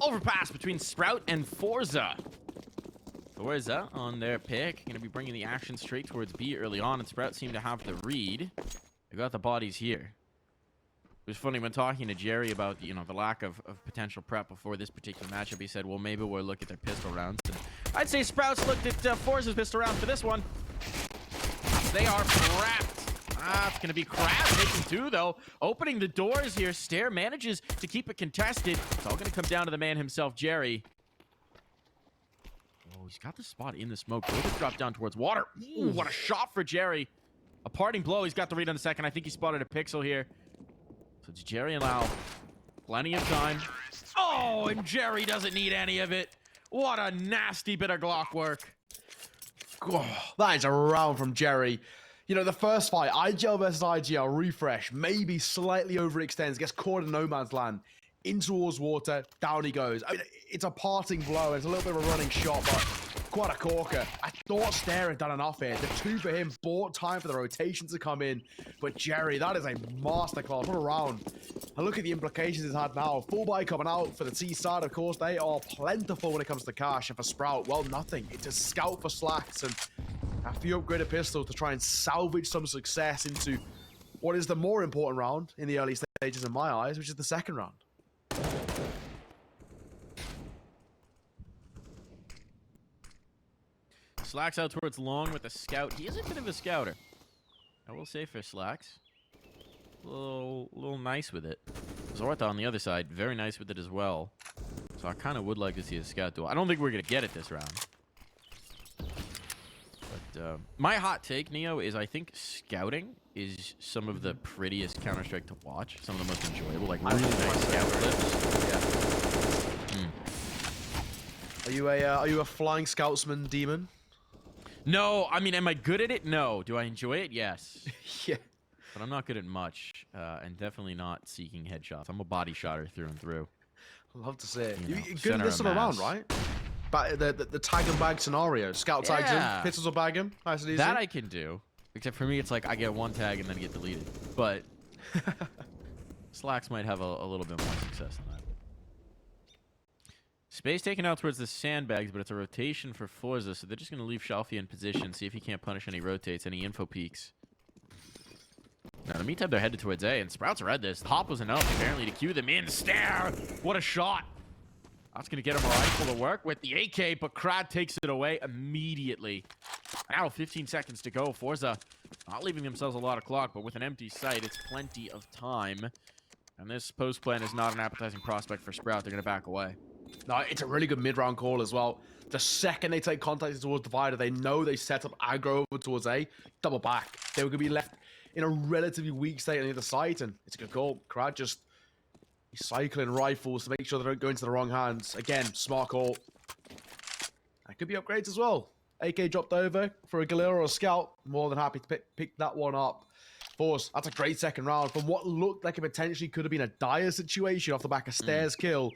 Overpass between Sprout and forZe. forZe on their pick, going to be bringing the action straight towards B early on, and Sprout seemed to have the read. They got the bodies here. It was funny when talking to Jerry about, you know, the lack of potential prep before this particular matchup. He said, well, maybe we'll look at their pistol rounds. And I'd say Sprouts looked at forZe's pistol round for this one. They are prepped. It's going to be Crab taking two, though. Opening the doors here. Stair manages to keep it contested. It's all going to come down to the man himself, Jerry. Oh, he's got the spot in the smoke. Both drop down towards water. Ooh, what a shot for Jerry. A parting blow. He's got the read on the second. I think he spotted a pixel here. So it's Jerry and Lau. Plenty of time. Oh, and Jerry doesn't need any of it. What a nasty bit of Glock work. Oh, that is a round from Jerry. You know, the first fight, IGL versus IGL, refresh, maybe slightly overextends, gets caught in no man's land, in towards water, down he goes. I mean, it's a parting blow. It's a little bit of a running shot, but quite a corker. I thought Stair had done enough here. The two for him bought time for the rotation to come in. But Jerry, that is a masterclass. What a round. And look at the implications it's had now. Full buy coming out for the T side, of course. They are plentiful when it comes to cash. And for Sprout, well, nothing. It's a scout for slacks and a few upgraded pistols to try and salvage some success into what is the more important round in the early stages in my eyes, which is the second round. Slacks out towards long with a scout. He is a bit of a scouter, I will say, for Slacks. A little nice with it. Zortha on the other side, very nice with it as well. So I kind of would like to see a scout duel. I don't think we're going to get it this round. But my hot take, Neo, is I think scouting is some of the prettiest Counter-Strike to watch. Some of the most enjoyable, like really nice scout clips. Yeah. Are you a flying scoutsman demon? No, I mean, am I good at it? No. Do I enjoy it? Yes. Yeah. But I'm not good at much, and definitely not seeking headshots. I'm a body shotter through and through. Love to see it. You know, You're good at this sort of round, right? But the tag and bag scenario. Scout tags him, pistols will bag him. Nice and easy. That I can do. Except for me, it's like I get one tag and then get deleted. But Slacks might have a little bit more success than that. Space taken out towards the sandbags, but it's a rotation for forZe, so they're just going to leave Shalfie in position, see if he can't punish any rotates, any info peaks. Now, in the meantime, they're headed towards A, and Sprouts read this. The hop was enough, apparently, to cue them in. Stair! What a shot! That's going to get him a rifle to work with the AK, but Krad takes it away immediately. Now, 15 seconds to go. forZe not leaving themselves a lot of clock, but with an empty sight, it's plenty of time. And this post plan is not an appetizing prospect for Sprout. They're going to back away. No, it's a really good mid-round call as well. The second they take contact towards Divider, they know they set up aggro over towards A, double back. They were going to be left in a relatively weak state on the other side, and it's a good call. Krad just cycling rifles to make sure they don't go into the wrong hands. Again, smart call. That could be upgrades as well. AK dropped over for a Galil or a Scout. More than happy to pick that one up. forZe, that's a great second round. From what looked like it potentially could have been a dire situation off the back of Stair's kill,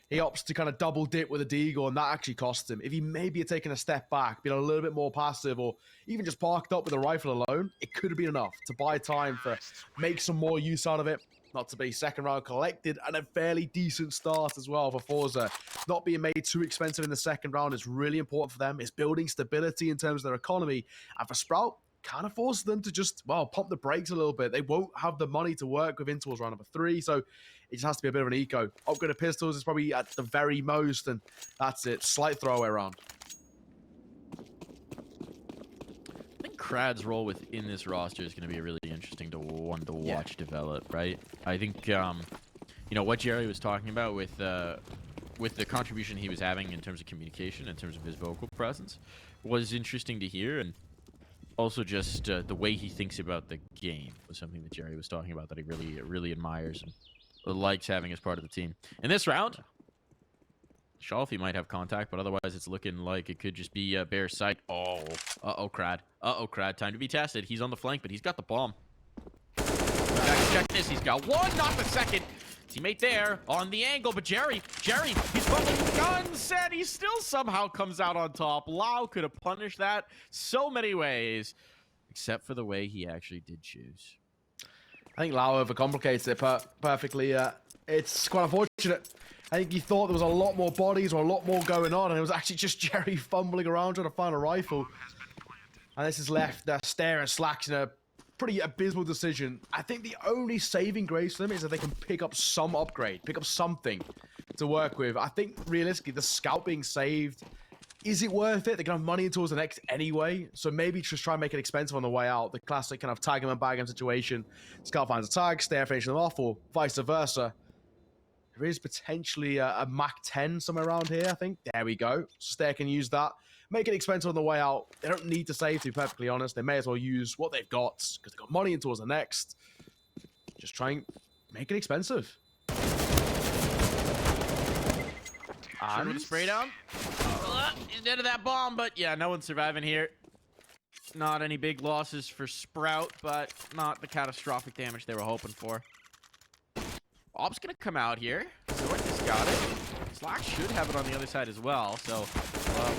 he opts to kind of double dip with a Deagle, and that actually cost him. If he maybe had taken a step back, been a little bit more passive, or even just parked up with a rifle alone, it could have been enough to buy time for make some more use out of it. Not to be second round collected, and a fairly decent start as well for forZe. Not being made too expensive in the second round is really important for them. It's building stability in terms of their economy. And for Sprout, kind of forces them to just, well, pump the brakes a little bit. They won't have the money to work with in towards round number 3, so it just has to be a bit of an eco. Upgraded pistols is probably at the very most, and that's it. Slight throwaway round. I think Krad's role within this roster is going to be a really interesting one to watch develop, right? I think, you know, what Jerry was talking about with the contribution he was having in terms of communication, in terms of his vocal presence, was interesting to hear, and also just the way he thinks about the game was something that Jerry was talking about that he really admires and likes having as part of the team. In this round, Shalfie might have contact, but otherwise it's looking like it could just be bare sight. Oh, uh-oh, Krad. Uh-oh, Krad. Time to be tested. He's on the flank, but he's got the bomb. Check this. He's got one, not the second. Teammate there on the angle, but Jerry, he's bumping the guns, and he still somehow comes out on top. Lau could have punished that so many ways, except for the way he actually did choose. I think Lau overcomplicates it perfectly. It's quite unfortunate unfortunate. I think he thought there was a lot more bodies or a lot more going on, and it was actually just Jerry fumbling around trying to find a rifle. And this is left staring Slacks in a pretty abysmal decision. I think the only saving grace for them is that they can pick up some upgrade, pick up something to work with. I think realistically, the scout being saved, is it worth it? They're gonna have money towards the next anyway, so maybe just try and make it expensive on the way out. The classic kind of tag him and bag him situation. Scout finds a tag, Stair finishes them off, or vice versa. There is potentially a Mac 10 somewhere around here, I think. There we go. Stair can use that. Make it expensive on the way out. They don't need to save, to be perfectly honest. They may as well use what they've got, because they've got money towards the next. Just try and make it expensive. And with the spray down. He's dead of that bomb, but yeah, no one's surviving here. Not any big losses for Sprout, but not the catastrophic damage they were hoping for. Ob's gonna come out here. Zort just got it. Slack should have it on the other side as well. So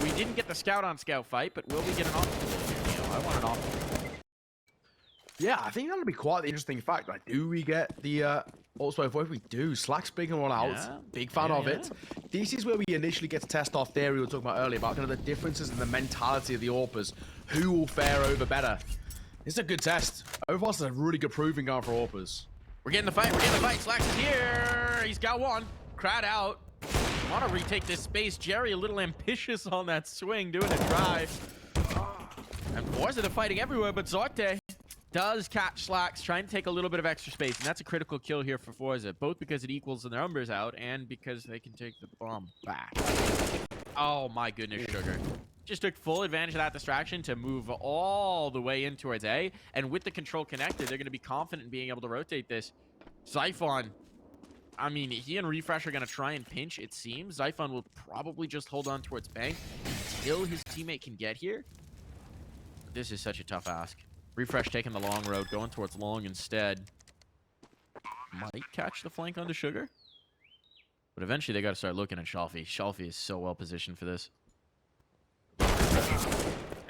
we didn't get the scout on scout fight, but will we get an optical here, Neil? I want an optical. Yeah, I think that'll be quite the interesting fact. Like, do we get the also if we do, Slack's bigging one out. Yeah. Big fan of it. This is where we initially get to test our theory we were talking about earlier about kind of the differences in the mentality of the AWPers. Who will fare over better? It's a good test. Overpass is a really good proving ground for AWPers. We're getting the fight. We're getting the fight. Slacks is here. He's got one. Crowd out. Want to retake this space. Jerry a little ambitious on that swing, doing a drive. And forZe, they're fighting everywhere, but Zorte does catch Slacks, trying to take a little bit of extra space. And that's a critical kill here for forZe, both because it equals their numbers out and because they can take the bomb back. Oh my goodness, Sugar. Just took full advantage of that distraction to move all the way in towards A. And with the control connected, they're going to be confident in being able to rotate this. Zyphon, I mean, he and refrezh are going to try and pinch, it seems. Zyphon will probably just hold on towards bank until his teammate can get here. This is such a tough ask. refrezh taking the long road, going towards long instead. Might catch the flank onto Sugar. But eventually they got to start looking at Shalfie. Shalfie is so well positioned for this.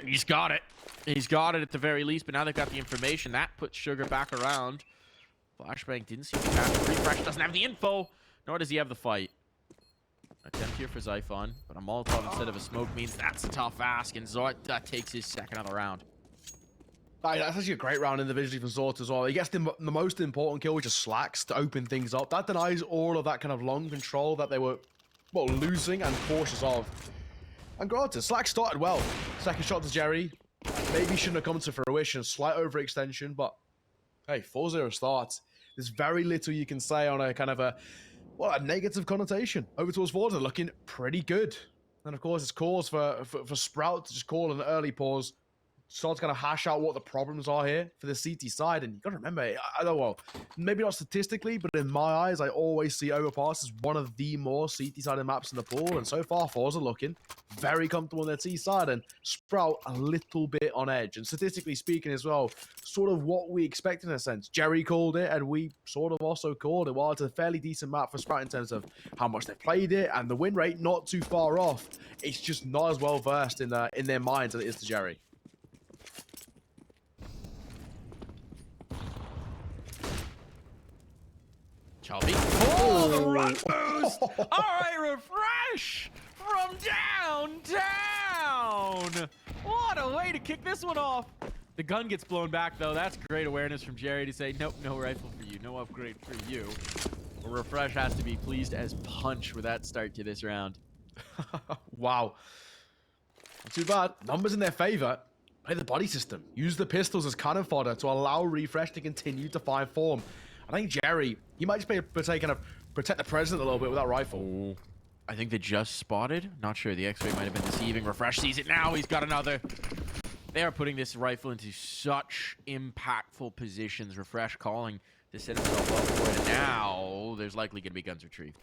He's got it. He's got it at the very least, but now they've got the information. That puts Sugar back around. Flashbang didn't see the catch. refrezh doesn't have the info, nor does he have the fight. Attempt here for Zyphon, but a Molotov instead of a smoke means that's a tough ask, and Zort takes his second of the round. That's actually a great round individually for Zort as well. He gets the most important kill, which is Slacks, to open things up. That denies all of that kind of long control that they were, well, losing and cautious of. And granted, Slack started well. Second shot to Jerry. Maybe shouldn't have come to fruition. Slight overextension, but hey, 4-0 starts. There's very little you can say on a kind of a negative connotation. Over towards forZe, looking pretty good. And of course, it's cause for Sprout to just call an early pause. Start to kind of hash out what the problems are here for the CT side. And you got to remember, I don't know, maybe not statistically, but in my eyes, I always see Overpass as one of the more CT-sided maps in the pool. And so far, forZe looking very comfortable on their T side, and Sprout a little bit on edge. And statistically speaking as well, sort of what we expect in a sense. Jerry called it, and we sort of also called it. While it's a fairly decent map for Sprout in terms of how much they've played it, and the win rate not too far off, it's just not as well versed in their minds as it is to Jerry. Chalby. Oh, the run boost! All right, refrezh from downtown. What a way to kick this one off. The gun gets blown back, though. That's great awareness from Jerry to say, nope, no rifle for you, no upgrade for you. Well, refrezh has to be pleased as punch with that start to this round. Wow. Not too bad. Numbers in their favor. Play the body system. Use the pistols as cannon fodder to allow refrezh to continue to find form. I think Jerry, he might just be able to kind of protect the president a little bit with that rifle. Oh, I think they just spotted. Not sure. The X-ray might have been deceiving. refrezh sees it now. He's got another. They are putting this rifle into such impactful positions. refrezh calling to set himself up for it. Now, there's likely going to be guns retrieved.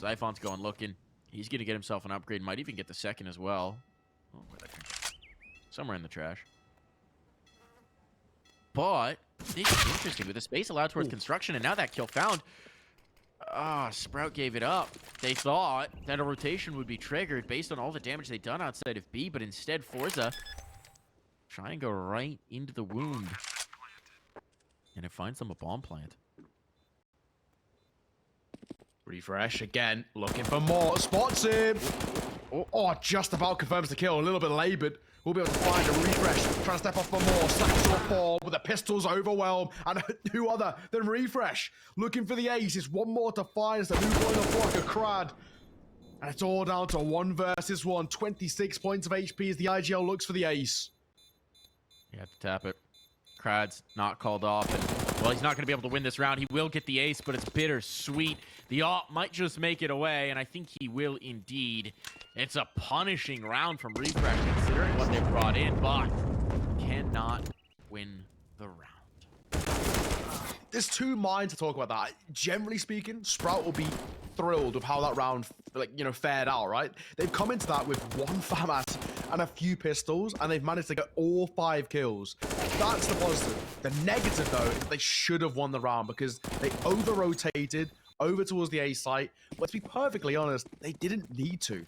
Zyphon's going looking. He's going to get himself an upgrade. Might even get the second as well. Oh, where'd that come from? Somewhere in the trash. But this is interesting with the space allowed towards construction, and now that kill found. Sprout gave it up. They thought that a rotation would be triggered based on all the damage they'd done outside of B, but instead forZe try and go right into the wound. And it finds them a bomb plant. Refresh again, looking for more. Spots him. Oh, just about confirms the kill. A little bit labored. We'll be able to find a refresh. Trying to step up for more. Stacks to a 4 with the pistols overwhelmed. And who other than refresh? Looking for the ace. It's one more to find. It's a new boy in the block, a crad. And it's all down to 1 versus 1. 26 points of HP as the IGL looks for the ace. You have to tap it. Crad's not called off, and well, he's not going to be able to win this round. He will get the ace, but it's bittersweet. The AWP might just make it away, and I think he will indeed. It's a punishing round from Refresh, considering what they brought in, but cannot win the round. There's two minds to talk about that. Generally speaking, Sprout will be thrilled with how that round, fared out, right? They've come into that with 1 FAMAS and a few pistols, and they've managed to get all 5 kills. That's the positive. The negative, though, is they should have won the round because they over-rotated over towards the A site. But to be perfectly honest, they didn't need to.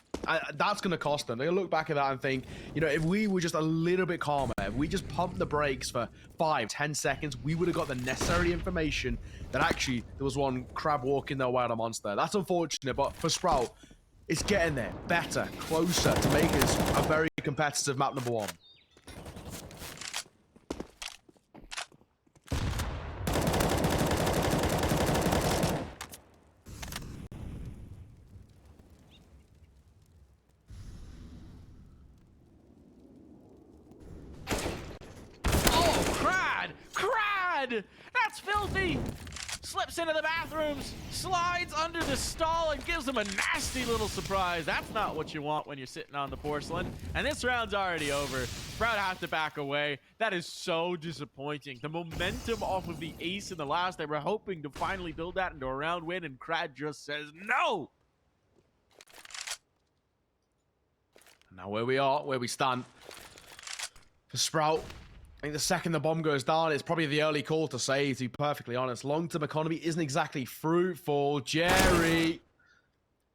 That's going to cost them. They're going to look back at that and think, if we were just a little bit calmer, if we just pumped the brakes for 5-10 seconds, we would have got the necessary information that actually there was one crab walking their way on a monster. That's unfortunate, but for Sprout, it's getting there, better, closer to make this a very competitive map number 1. That's filthy! Slips into the bathrooms, slides under the stall, and gives them a nasty little surprise. That's not what you want when you're sitting on the porcelain. And this round's already over. Sprout have to back away. That is so disappointing. The momentum off of the ace in the last, they were hoping to finally build that into a round win, and Crad just says no! Now where we stand. For Sprout, I think the second the bomb goes down, it's probably the early call to say, to be perfectly honest. Long-term economy isn't exactly fruitful. Jerry,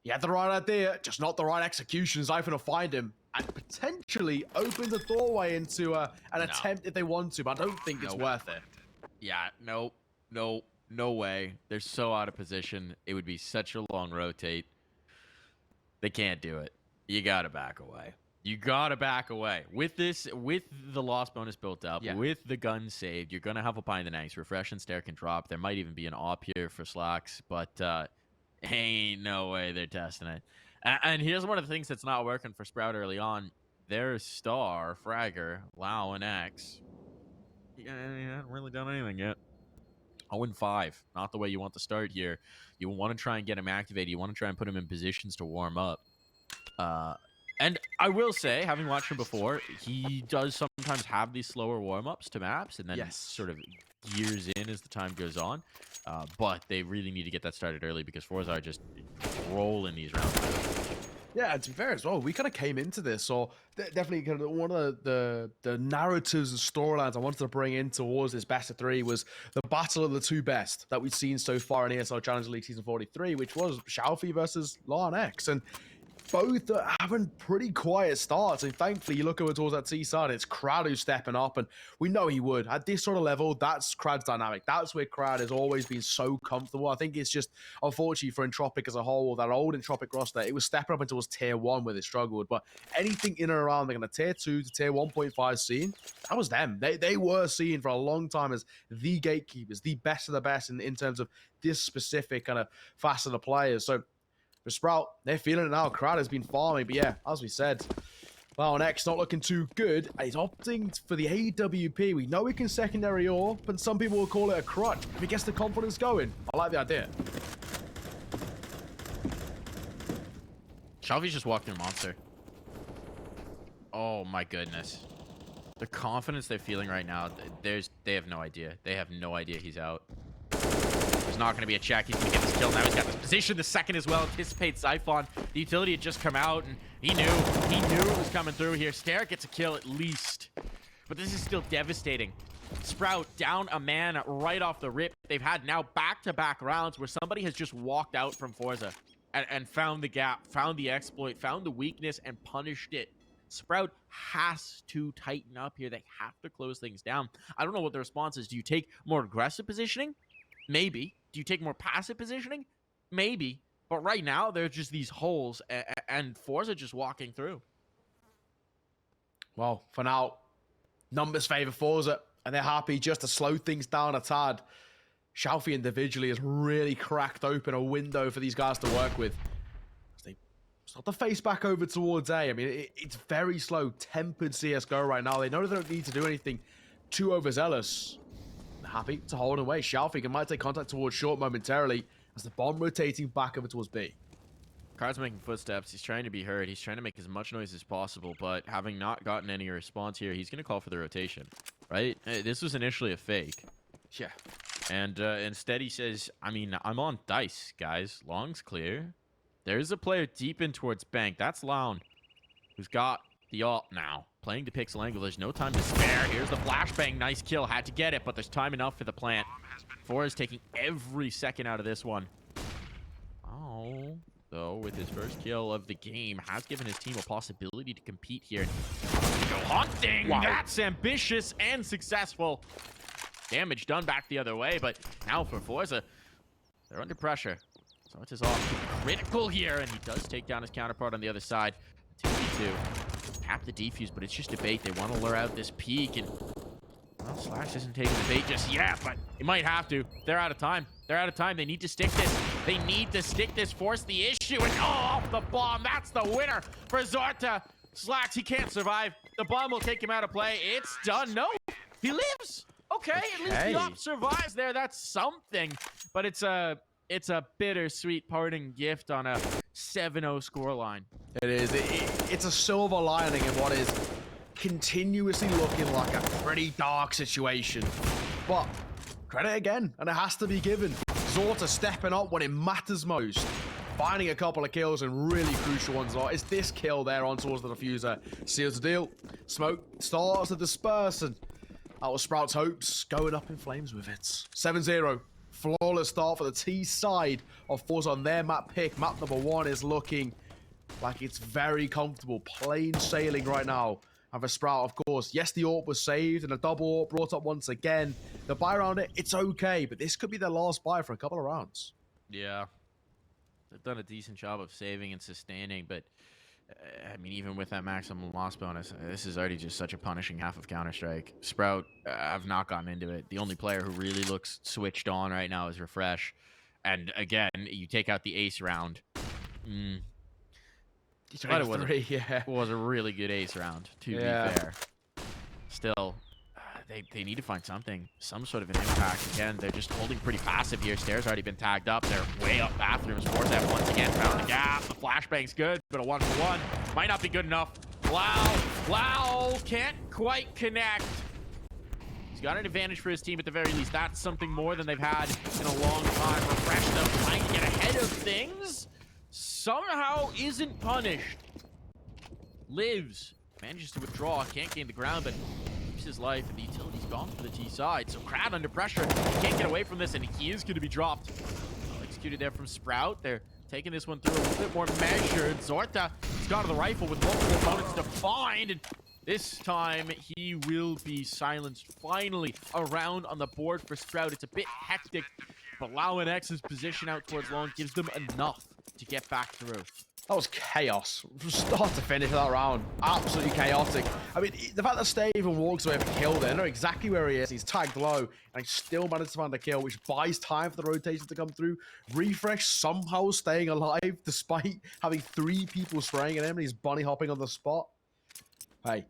he had the right idea, just not the right execution. Zyphon will find him and potentially open the doorway into an attempt if they want to, but I don't think it's worth it. Yeah, no way. They're so out of position. It would be such a long rotate. They can't do it. You gotta back away. You gotta back away. With this, with the loss bonus built up, with the gun saved, you're gonna have a pie in the next. Refresh and Stare can drop. There might even be an AWP here for Slacks, but ain't no way they're testing it. And here's one of the things that's not working for Sprout early on. Their star, Fragger, lau/NX. He hasn't really done anything yet. 0-5. Not the way you want to start here. You want to try and get him activated. You want to try and put him in positions to warm up. And I will say, having watched him before, he does sometimes have these slower warm-ups to maps and then sort of gears in as the time goes on. But they really need to get that started early because forZe are just rolling these rounds. Yeah, to be fair as well, we kind of came into this, so definitely kind of one of the narratives and storylines I wanted to bring in towards this best of 3 was the battle of the 2 best that we've seen so far in ESL Challenger League Season 43, which was xiaoFi versus lau/NX. And both are having pretty quiet starts, and thankfully you look over towards that C side, it's Crad who's stepping up, and we know he would. At this sort of level, that's Crad's dynamic. That's where Crad has always been so comfortable. I think it's just, unfortunately for Entropic as a whole, that old Entropic roster, it was stepping up until tier 1 where they struggled, but anything in and around the kind of tier 2 to tier 1.5 scene, that was them. They were seen for a long time as the gatekeepers, the best of the best in terms of this specific kind of facet of players. So for Sprout, they're feeling it now. Crad has been farming, but yeah, as we said, lau/NX not looking too good. He's opting for the AWP. We know he can secondary AWP, but some people will call it a crutch. If he gets the confidence going, I like the idea. xiaoFi's just walked through Monster. Oh my goodness. The confidence they're feeling right now, they have no idea. They have no idea he's out. There's not going to be a check. He's going to get this kill now. He's got this position. The second as well. Anticipates Zyphon. The utility had just come out, and he knew it was coming through here. Stare gets a kill at least. But this is still devastating. Sprout down a man right off the rip. They've had now back-to-back rounds where somebody has just walked out from forZe and found the gap, found the exploit, found the weakness, and punished it. Sprout has to tighten up here. They have to close things down. I don't know what the response is. Do you take more aggressive positioning? Maybe. Do you take more passive positioning? Maybe. But right now, there's just these holes, and forZe just walking through. Well, for now, numbers favor forZe, and they're happy just to slow things down a tad. Zyphon individually has really cracked open a window for these guys to work with. As they start to face back over towards A. I mean, it's very slow, tempered CSGO right now. They know they don't need to do anything too overzealous. They're happy to hold away. Zyphon might take contact towards short momentarily as the bomb rotating back over towards B. Card's making footsteps. He's trying to be heard. He's trying to make as much noise as possible, but having not gotten any response here, he's going to call for the rotation, right? This was initially a fake. Yeah. And instead he says, I mean, I'm on dice, guys. Long's clear. There's a player deep in towards bank. That's Laun, who's got the ult now. Playing to pixel angle. There's no time to spare. Here's the flashbang. Nice kill. Had to get it, but there's time enough for the plant. forZe taking every second out of this one. Oh, though, with his first kill of the game, has given his team a possibility to compete here. Go hunting! Wow. That's ambitious and successful. Damage done back the other way, but now for forZe, they're under pressure. So it's his off critical here, and he does take down his counterpart on the other side. 2v2. Tap the defuse, but it's just a bait. They want to lure out this peak, and well, Slash isn't taking the bait just yet, but he might have to. They're out of time. They're out of time. They need to stick this. They need to stick this, force the issue, and off the bomb. That's the winner for Zorta. Slash, he can't survive. The bomb will take him out of play. It's done. No, he lives. Okay, at least the op survives there. That's something, but it's a bittersweet parting gift on a 7-0 scoreline. It is. It's a silver lining in what is continuously looking like a pretty dark situation. But credit again, and it has to be given. Zorta stepping up when it matters most. Finding a couple of kills and really crucial ones. It's this kill there on towards the diffuser. Seals the deal. Smoke starts to disperse, and that was Sprout's hopes going up in flames with it. 7-0. Flawless start for the T side of forZe on their map pick. Map number 1 is looking like it's very comfortable. Plain sailing right now. And for Sprout, of course, yes, the AWP was saved and a double AWP brought up once again. The buy around it, it's okay, but this could be their last buy for a couple of rounds. Yeah. They've done a decent job of saving and sustaining, but I mean, even with that maximum loss bonus, this is already just such a punishing half of Counter-Strike. Sprout have not gotten into it. The only player who really looks switched on right now is refrezh. And again, you take out the ace round. But it was a really good ace round, to be fair. Still, they need to find something, some sort of an impact. Again, they're just holding pretty passive here. Stairs already been tagged up. They're way up bathrooms. forZe once again found the gap. The flashbang's good, but a 1-for-1 might not be good enough. Lau can't quite connect. He's got an advantage for his team at the very least. That's something more than they've had in a long time. refrezh, though, trying to get ahead of things. Somehow isn't punished. Lives. Manages to withdraw. Can't gain the ground, but keeps his life, and the utility's gone for the T side. So Crad under pressure. He can't get away from this, and he is going to be dropped. Well executed there from Sprout. They're taking this one through a little bit more measured. Zorta has got to the rifle with multiple opponents to find, and this time he will be silenced. Finally, a round on the board for Sprout. It's a bit hectic, but lau-NX's position out towards Lone gives them enough to get back through. That was chaos from start to finish of that round. Absolutely chaotic. I mean, the fact that Stay even walks away with a kill there, know exactly where he is. He's tagged low, and he still managed to find a kill, which buys time for the rotation to come through. refrezh somehow staying alive despite having 3 people spraying at him, and he's bunny hopping on the spot. Hey,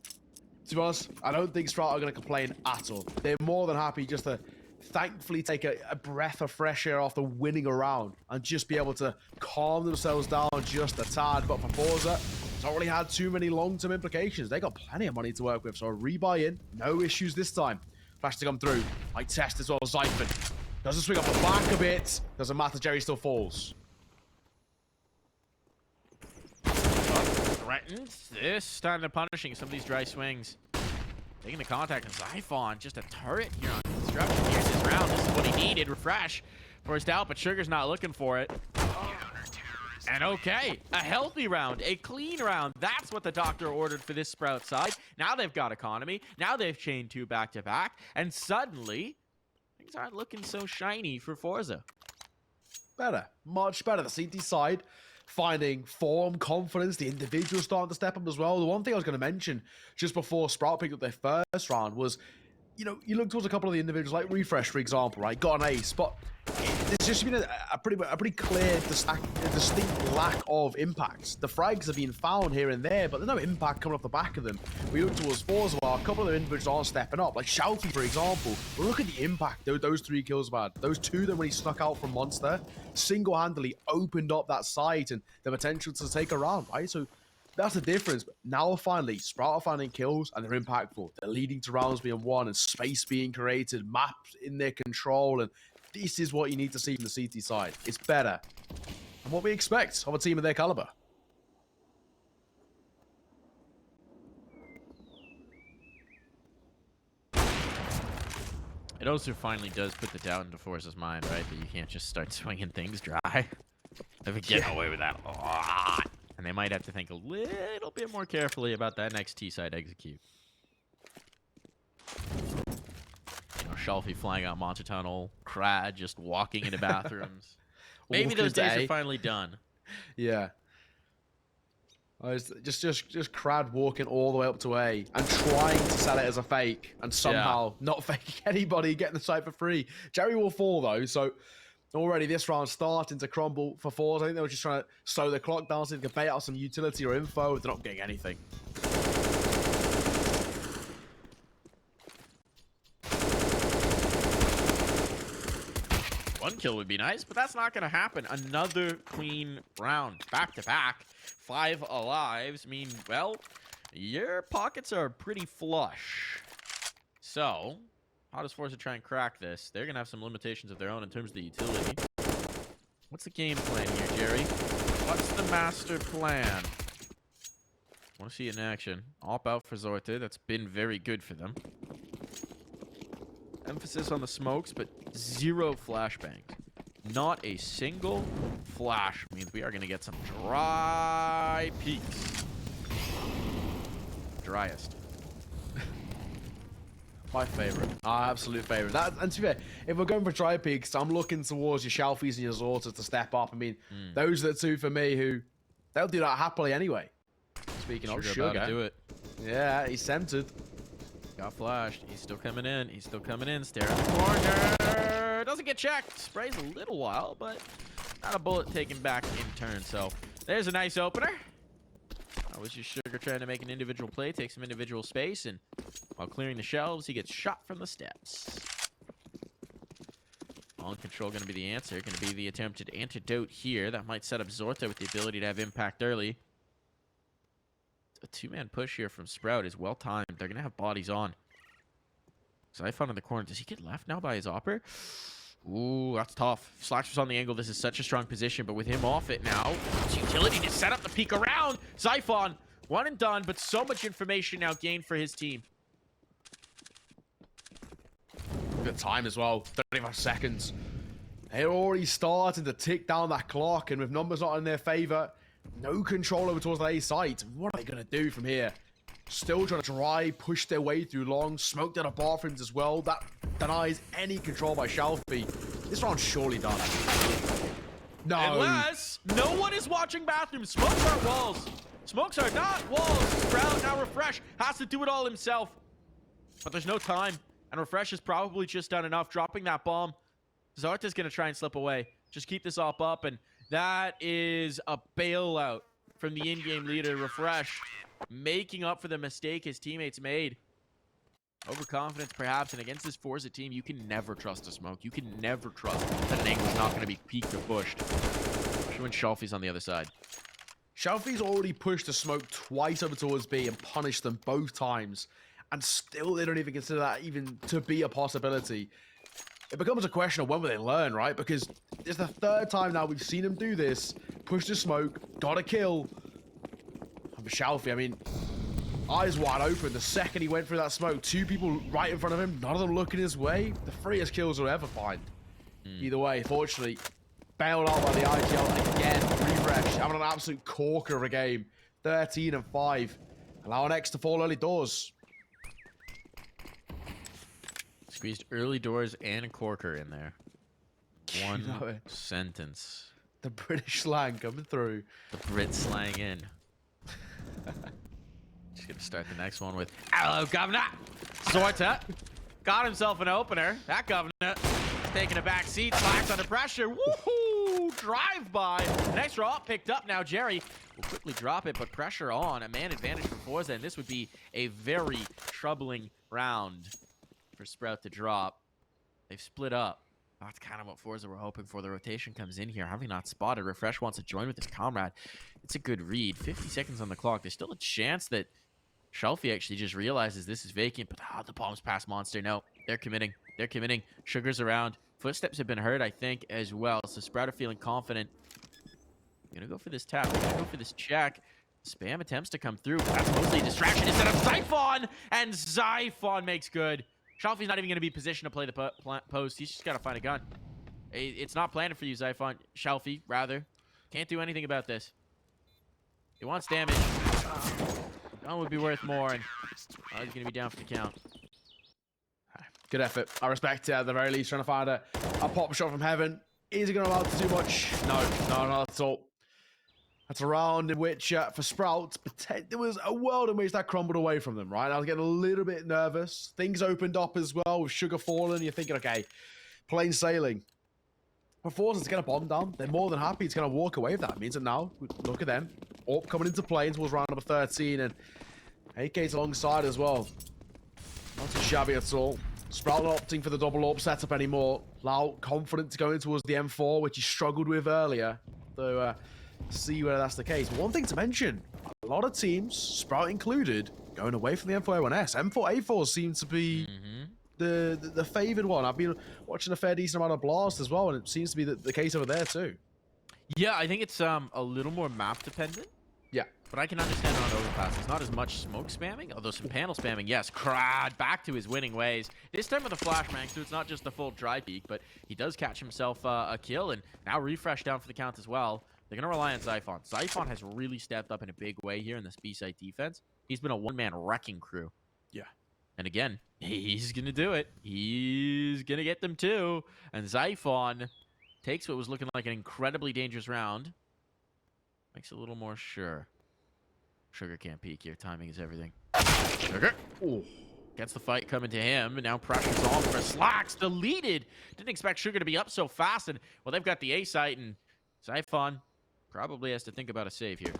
to be honest, I don't think Sprout are going to complain at all. They're more than happy just to thankfully take a breath of fresh air after winning a round and just be able to calm themselves down just a tad. But for forZe, it's not really had too many long-term implications. They got plenty of money to work with, so a rebuy in, no issues this time. Flash to come through. Might test as well. Zyphon doesn't swing off the back a bit. Doesn't matter. Jerry still falls. Threatened. This time they're punishing some of these dry swings. Taking the contact, and Zyphon, just a turret here on construction. Here's his round. This is what he needed. refrezh forced out, but Sugar's not looking for it. And okay, a healthy round, a clean round. That's what the doctor ordered for this Sprout side. Now they've got economy. Now they've chained 2 back-to-back. And suddenly, things aren't looking so shiny for forZe. Better. Much better. The CT side finding form, confidence, the individuals starting to step up as well. The one thing I was going to mention just before Sprout picked up their first round was, you know, you look towards a couple of the individuals like Refrezh, for example, right? Got an ace, but there's just been a pretty clear, distinct lack of impacts. The frags have been found here and there, but there's no impact coming off the back of them. We look towards forZe, well, a couple of the individuals aren't stepping up. Like Shalfy, for example. But look at the impact those 3 kills have had. Those 2 that when he snuck out from Monster, single-handedly opened up that site and the potential to take a round, right? So that's the difference. But now finally, Sprout are finding kills and they're impactful. They're leading to rounds being won and space being created, maps in their control, and this is what you need to see from the CT side. It's better. And what we expect of a team of their caliber. It also finally does put the doubt into forZe's mind, right? That you can't just start swinging things dry. They've been getting away with that a lot. And they might have to think a little bit more carefully about that next T-side execute. You know, Shalfy flying out Monster Tunnel, Crad just walking into bathrooms. Maybe those days are finally done. Yeah. Just Crad walking all the way up to A and trying to sell it as a fake and somehow not faking anybody, getting the site for free. Jerry will fall though, so already this round starting to crumble for forZe. I think they were just trying to slow the clock down so they could bait out some utility or info. They're not getting anything. One kill would be nice, but that's not going to happen. Another clean round. Back to back. 5 alives mean, well, your pockets are pretty flush. So, how does forZe try and crack this? They're going to have some limitations of their own in terms of the utility. What's the game plan here, Jerry? What's the master plan? Want to see it in action. Op out for forZe. That's been very good for them. Emphasis on the smokes, but 0 flashbangs. Not a single flash means we are going to get some dry peaks. Driest. My favorite. Our absolute favorite. That, and to be fair, if we're going for dry peaks, I'm looking towards your Shalfies and your Zortas to step up. I mean, those are the 2 for me who, they'll do that happily anyway. Speaking of Sugar. About to do it. Yeah, he's tempted. Got flashed. He's still coming in. He's still coming in. Stare at the corner. Doesn't get checked. Sprays a little while, but not a bullet taken back in turn. So there's a nice opener. That was just Sugar trying to make an individual play, take some individual space, and while clearing the shelves, he gets shot from the steps. All control going to be the answer. Going to be the attempted antidote here. That might set up Zorta with the ability to have impact early. A 2-man push here from Sprout is well timed. They're going to have bodies on. Zyphon in the corner. Does he get left now by his opper? Ooh, that's tough. Slash was on the angle. This is such a strong position, but with him off it now, it's utility to set up the peek around. Zyphon, 1 and done, but so much information now gained for his team. Good time as well. 35 seconds. They're already starting to tick down that clock, and with numbers not in their favor, no control over towards the A site. What are they going to do from here? Still trying to try, push their way through long, smoked out of bathrooms as well. That denies any control by Shalfy. This round's surely done. No. Unless no one is watching bathrooms. Smokes are walls. Smokes are not walls. Sprout now refrezh. Has to do it all himself. But there's no time. And refrezh is probably just done enough. Dropping that bomb. Zarta's going to try and slip away. Just keep this op up. And that is a bailout from the in-game leader, refrezh. Making up for the mistake his teammates made. Overconfidence, perhaps, and against this forZe team, you can never trust a smoke. You can never trust that an angle's not going to be peeked or pushed. Especially when Shalfy's on the other side. Shalfy's already pushed the smoke twice over towards B and punished them both times. And still, they don't even consider that even to be a possibility. It becomes a question of when will they learn, right? Because it's the 3rd time now we've seen him do this. Push the smoke, got a kill. And for Shalfy, I mean, eyes wide open. The second he went through that smoke, 2 people right in front of him, none of them looking his way. The freest kills we'll ever find. Either way, fortunately, bailed out by the IGL again. refrezh, having an absolute corker of a game. 13 and 5. Allowing X to fall early doors. Squeezed early doors and a corker in there. One know it. sentence. The British slang coming through. The Brit slang in. Just gonna start the next one with "Hello, Governor." Sorta got himself an opener. That Governor is taking a back seat. Slacks under pressure. Woohoo! Drive by. Next draw picked up. Now Jerry will quickly drop it, but pressure on. A man advantage for forZe, and this would be a very troubling round for Sprout to drop. They've split up. That's kind of what forZe were hoping for. The rotation comes in here. Having not spotted, refrezh wants to join with his comrade. It's a good read. 50 seconds on the clock. There's still a chance that Shelfie actually just realizes this is vacant, but the bomb's past Monster. No, they're committing. They're committing. Sugar's around. Footsteps have been heard, I think, as well. So Sprout are feeling confident. Gonna go for this tap. Gonna go for this check. Spam attempts to come through. That's mostly a distraction instead of Zyphon, and Zyphon makes good. Shelfie's not even going to be positioned to play the post. He's just got to find a gun. It's not planted for you, Zyphon. Shelfie, rather. Can't do anything about this. He wants damage. Gun would be worth more, and he's going to be down for the count. Good effort. I respect it at the very least. Trying to find a pop shot from heaven. Is he going to allow it to do much? No, not at all. That's a round in which, for Sprout, there was a world in which that crumbled away from them, right? I was getting a little bit nervous. Things opened up as well with Sugar falling. You're thinking, okay, plain sailing. But forZe is going to bomb down. They're more than happy. It's going to walk away with that. It means that now, look at them. Orp coming into play towards round number 13. And AK's alongside as well. Not too shabby at all. Sprout not opting for the double AWP setup anymore. Lau confident to go in towards the M4, which he struggled with earlier. So, see whether that's the case. But one thing to mention, a lot of teams, Sprout included, going away from the M4A1S. M4A4 seems to be the favored one. I've been watching a fair decent amount of Blast as well, and it seems to be the case over there too. Yeah, I think it's a little more map dependent. Yeah. But I can understand on Overpass. It's not as much smoke spamming, although some panel spamming, yes. Crad back to his winning ways. This time with a flashbang, so it's not just the full dry peek, but he does catch himself a kill, and now refresh down for the count as well. They're going to rely on Zyphon. Zyphon has really stepped up in a big way here in this B-site defense. He's been a one-man wrecking crew. Yeah. And again, he's going to do it. He's going to get them too. And Zyphon takes what was looking like an incredibly dangerous round. Makes it a little more sure. Sugar can't peek here. Timing is everything. Sugar. Ooh. Gets the fight coming to him. And now pressure's on for Slacks. Deleted. Didn't expect Sugar to be up so fast. And, well, they've got the A-site. And Zyphon probably has to think about a save here.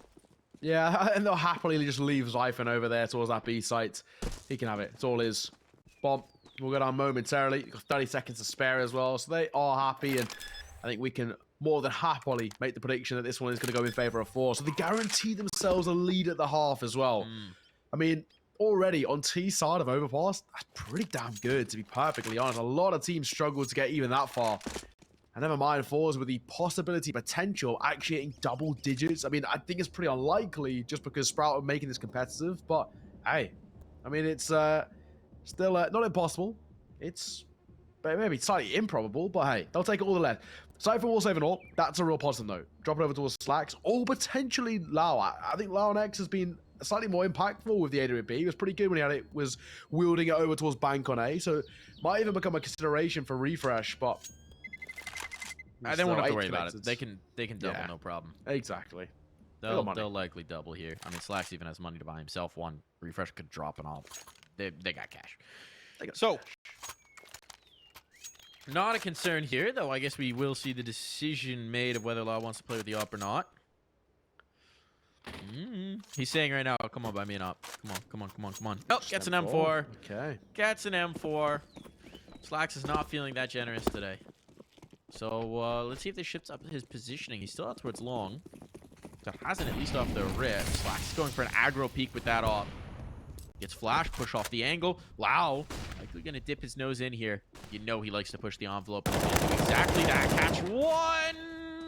Yeah, and they'll happily just leave Zyphon over there towards that B site. He can have it. It's all his. Bomb. We'll go down momentarily. Got 30 seconds to spare as well. So they are happy. And I think we can more than happily make the prediction that this one is going to go in favor of forZe. So they guarantee themselves a lead at the half as well. I mean, already on T side of Overpass, that's pretty damn good, to be perfectly honest. A lot of teams struggle to get even that far. And never mind forZe with the possibility, potential, actually hitting double digits. I mean, I think it's pretty unlikely just because Sprout are making this competitive. But, hey, I mean, it's still not impossible. It's maybe slightly improbable, but hey, they'll take it all the left. Zyphon will save an AWP. That's a real positive note. Drop it over towards Slacks. Or potentially Lau. I think ForZe has been slightly more impactful with the AWP. He was pretty good when he was wielding it over towards Bank on A. So, might even become a consideration for refrezh, but they won't have to worry about it. They can double, no problem. Exactly. They'll likely double here. I mean, Slacks even has money to buy himself one. Refrezh could drop an AWP. They got cash. So, not a concern here, though. I guess we will see the decision made of whether Law wants to play with the AWP or not. He's saying right now, oh, come on, buy me an AWP. Come on. Oh, gets an M4. Okay. Gets an M4. Slacks is not feeling that generous today. So, let's see if this shifts up his positioning. He's still out towards long. So hasn't at least off the rip. Slacks is going for an aggro peek with that AWP. Gets flash, push off the angle. Lau, likely going to dip his nose in here. You know he likes to push the envelope. He's going to do exactly that. Catch one!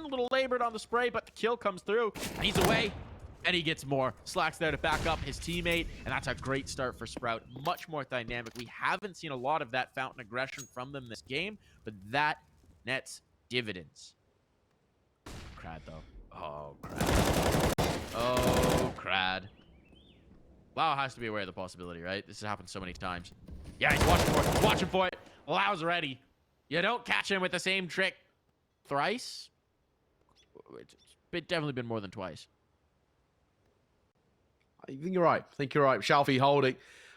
A little labored on the spray, but the kill comes through. And he's away. And he gets more. Slacks there to back up his teammate. And that's a great start for Sprout. Much more dynamic. We haven't seen a lot of that fountain aggression from them this game. But that nets dividends. Crad, though. Oh, Crad. Oh, Crad. Lau has to be aware of the possibility, right? This has happened so many times. Yeah, he's watching for it. He's watching for it. Lau's ready. You don't catch him with the same trick thrice. It's definitely been more than twice. I think you're right. I think you're right. Shalfie holding,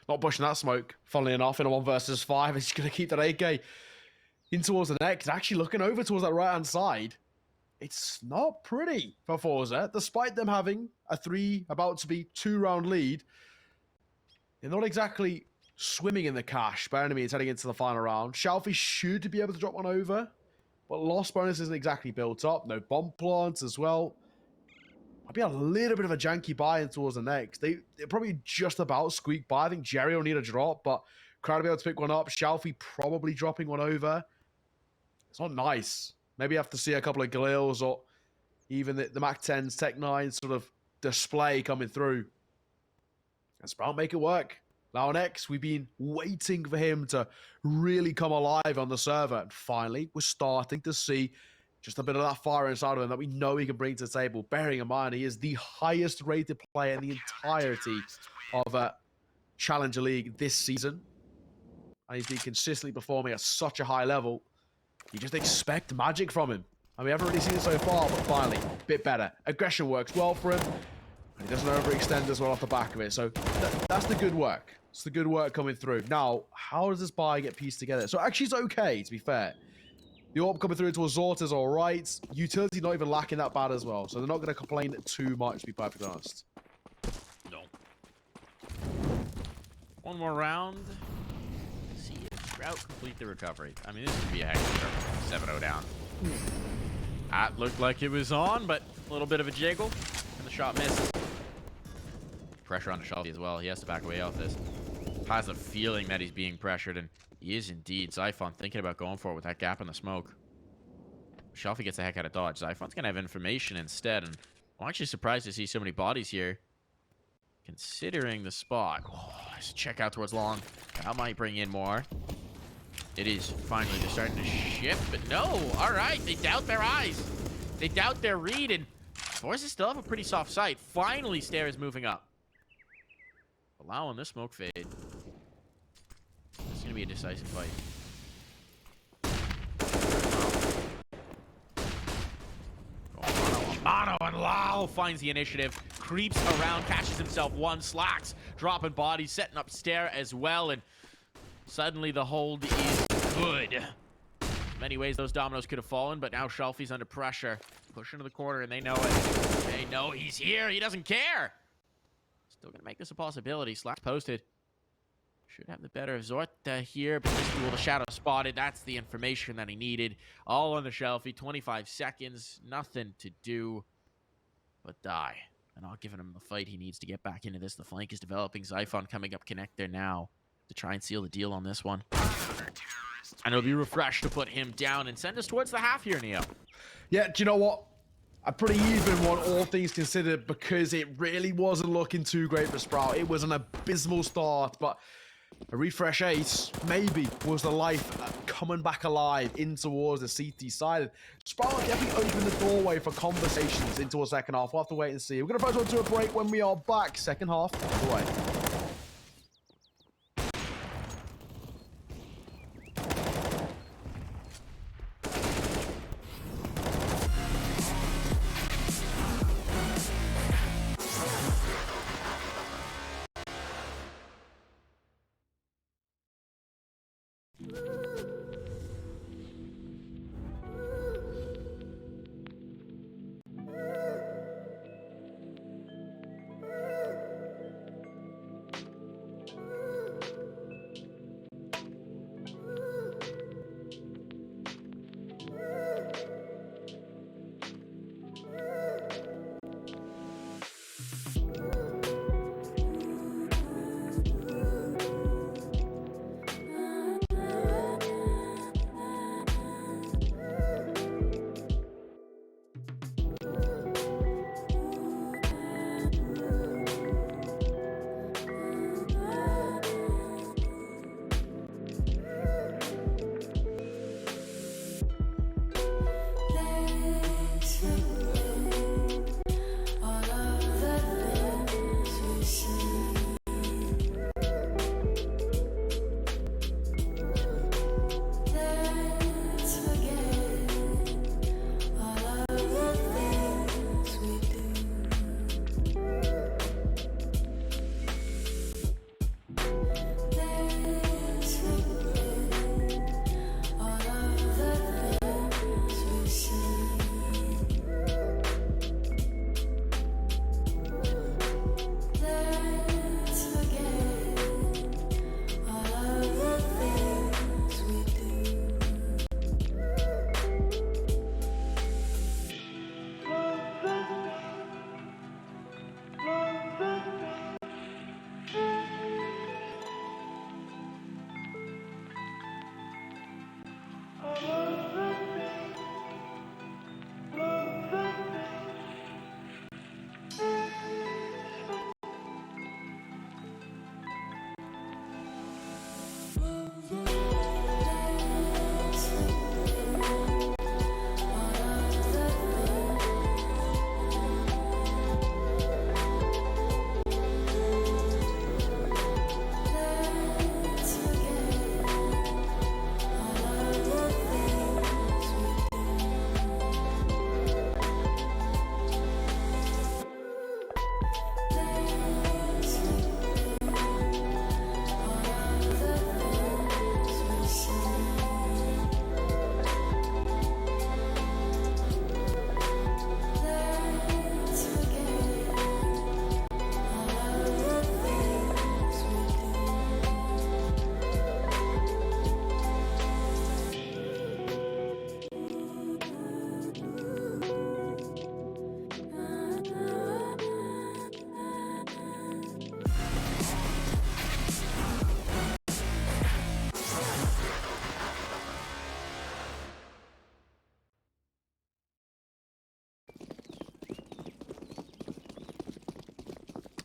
not pushing that smoke. Funnily enough, in a 1 versus 5, he's going to keep that AK in towards the neck. Actually looking over towards that right-hand side. It's not pretty for forZe, despite them having a about to be 2-round lead. They're not exactly swimming in the cash by any means heading into the final round. Shalfie should be able to drop one over, but loss bonus isn't exactly built up. No bomb plants as well. Might be a little bit of a janky buy-in towards the next. They're probably just about squeak by. I think Jerry will need a drop, but Crowd will be able to pick one up. Shalfie probably dropping one over. It's not nice. Maybe have to see a couple of Galils or even the Mac 10s, Tech 9 sort of display coming through. And Sprout make it work. LauNX, we've been waiting for him to really come alive on the server. And finally, we're starting to see just a bit of that fire inside of him that we know he can bring to the table. Bearing in mind, he is the highest rated player in the entirety of Challenger League this season. And he's been consistently performing at such a high level. You just expect magic from him. And we haven't really seen it so far, but finally, a bit better. Aggression works well for him. And he doesn't overextend as well off the back of it. So that's the good work. It's the good work coming through. Now, how does this buy get pieced together? So actually, it's okay, to be fair. The AWP coming through into a Zort is all right. Utility not even lacking that bad as well. So they're not going to complain too much, to be perfectly honest. No. One more round. See if Sprout complete the recovery. I mean, this could be a heck of a 7-0 down. That looked like it was on, but a little bit of a jiggle. And the shot missed. Pressure on the Shalfie as well. He has to back away off this. Has a feeling that he's being pressured, and he is indeed. Zyphon thinking about going for it with that gap in the smoke. Shalfie gets the heck out of dodge. Zyphon's going to have information instead, and I'm actually surprised to see so many bodies here. Considering the spot. Oh, let's check out towards long. That might bring in more. It is finally just starting to shift, but no. All right, they doubt their eyes. They doubt their read, and forZe still have a pretty soft sight. Finally, Stair is moving up. Allowing this smoke fade. It's going to be a decisive fight. Mono and Lau finds the initiative. Creeps around, catches himself one. Slacks, dropping bodies, setting up Stair as well. And suddenly the hold is good. In many ways, those dominoes could have fallen, but now Shalfie's under pressure. Push into the corner, and they know it. They know he's here. He doesn't care. Still going to make this a possibility. Slash posted. Should have the better of Zort here, but this duel, the shadow spotted. That's the information that he needed. All on the Shalfie. 25 seconds. Nothing to do but die. And not giving him the fight he needs to get back into this. The flank is developing. Zyphon coming up connect there now to try and seal the deal on this one. And it'll be refreshed to put him down and send us towards the half here, Neo. Yeah, do you know what? A pretty even one, all things considered, because it really wasn't looking too great for Sprout. It was an abysmal start, but a refresh ace maybe was the life coming back alive in towards the CT side. Sprout definitely opened the doorway for conversations into a second half. We'll have to wait and see. We're going to first go to a break. When we are back, second half away.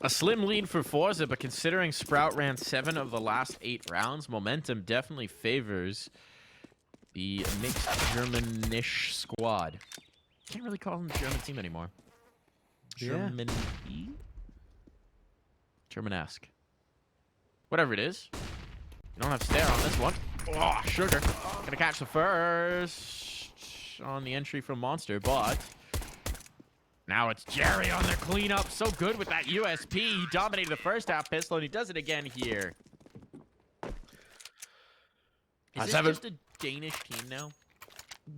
A slim lead for forZe, but considering Sprout ran 7 of the last 8 rounds, momentum definitely favors the mixed Germanish squad. Can't really call them the German team anymore. German German-esque. Whatever it is. You don't have stare on this one. Oh, Sugar. Gonna catch the first on the entry from Monster, but now it's Jerry on the cleanup. So good with that USP. He dominated the first half pistol, and he does it again here. Is this just a Danish team now?